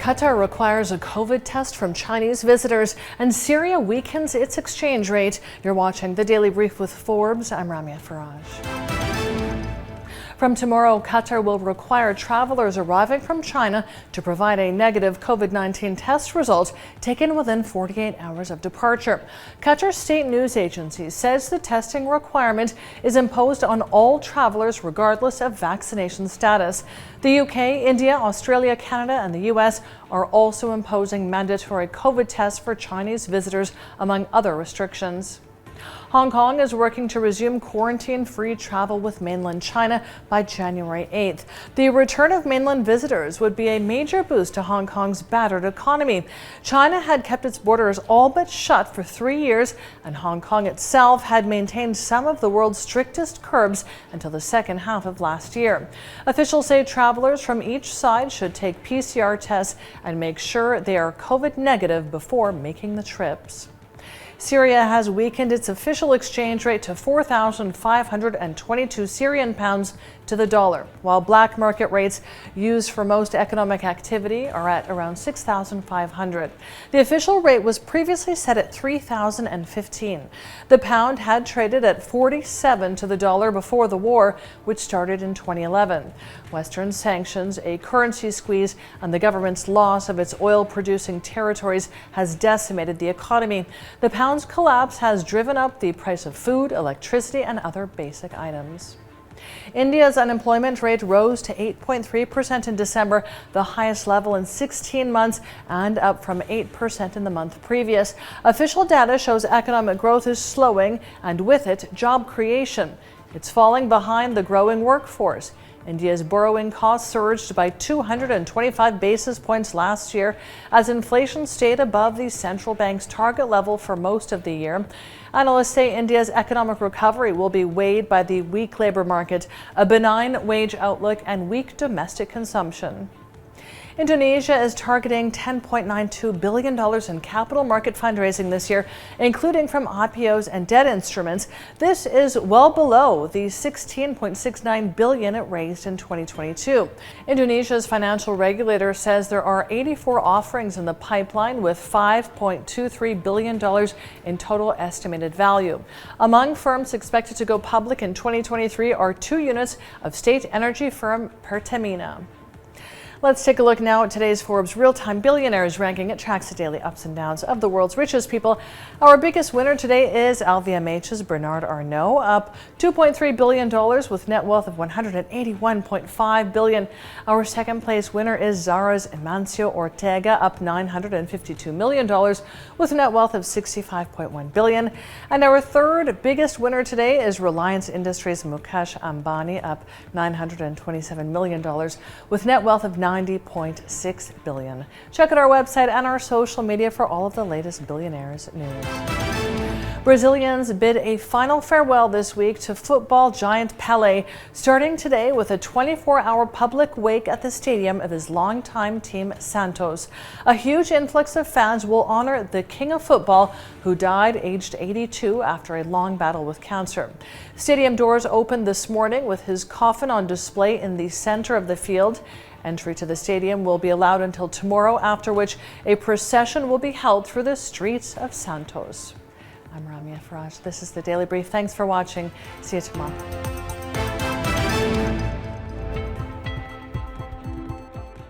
Qatar requires a COVID test from Chinese visitors, and Syria weakens its exchange rate. You're watching The Daily Brief with Forbes. I'm Ramya Faraj. From tomorrow, Qatar will require travelers arriving from China to provide a negative COVID-19 test result taken within 48 hours of departure. Qatar state news agency says the testing requirement is imposed on all travelers regardless of vaccination status. The UK, India, Australia, Canada, and the US are also imposing mandatory COVID tests for Chinese visitors, among other restrictions. Hong Kong is working to resume quarantine-free travel with mainland China by January 8th. The return of mainland visitors would be a major boost to Hong Kong's battered economy. China had kept its borders all but shut for 3 years, and Hong Kong itself had maintained some of the world's strictest curbs until the second half of last year. Officials say travelers from each side should take PCR tests and make sure they are COVID negative before making the trips. Syria has weakened its official exchange rate to 4,522 Syrian pounds to the dollar, while black market rates used for most economic activity are at around 6,500. The official rate was previously set at 3,015. The pound had traded at 47 to the dollar before the war, which started in 2011. Western sanctions, a currency squeeze, and the government's loss of its oil-producing territories has decimated the economy. The pound's collapse has driven up the price of food, electricity, and other basic items. India's unemployment rate rose to 8.3% in December, the highest level in 16 months, and up from 8% in the month previous. Official data shows economic growth is slowing, and with it, job creation. It's falling behind the growing workforce. India's borrowing costs surged by 225 basis points last year as inflation stayed above the central bank's target level for most of the year. Analysts say India's economic recovery will be weighed by the weak labor market, a benign wage outlook, and weak domestic consumption. Indonesia is targeting $10.92 billion in capital market fundraising this year, including from IPOs and debt instruments. This is well below the $16.69 billion it raised in 2022. Indonesia's financial regulator says there are 84 offerings in the pipeline with $5.23 billion in total estimated value. Among firms expected to go public in 2023 are 2 units of state energy firm Pertamina. Let's take a look now at today's Forbes Real-Time Billionaires ranking. It tracks the daily ups and downs of the world's richest people. Our biggest winner today is LVMH's Bernard Arnault, up $2.3 billion with net wealth of $181.5 billion. Our second place winner is Zara's Amancio Ortega, up $952 million with net wealth of $65.1 billion. And our third biggest winner today is Reliance Industries' Mukesh Ambani, up $927 million with net wealth of $90.6 billion. Check out our website and our social media for all of the latest Billionaires news. Brazilians bid a final farewell this week to football giant Pele, starting today with a 24-hour public wake at the stadium of his longtime team Santos. A huge influx of fans will honor the king of football, who died aged 82 after a long battle with cancer. Stadium doors opened this morning with his coffin on display in the center of the field. Entry to the stadium will be allowed until tomorrow, after which a procession will be held through the streets of Santos. I'm Ramya Faraj. This is The Daily Brief. Thanks for watching. See you tomorrow.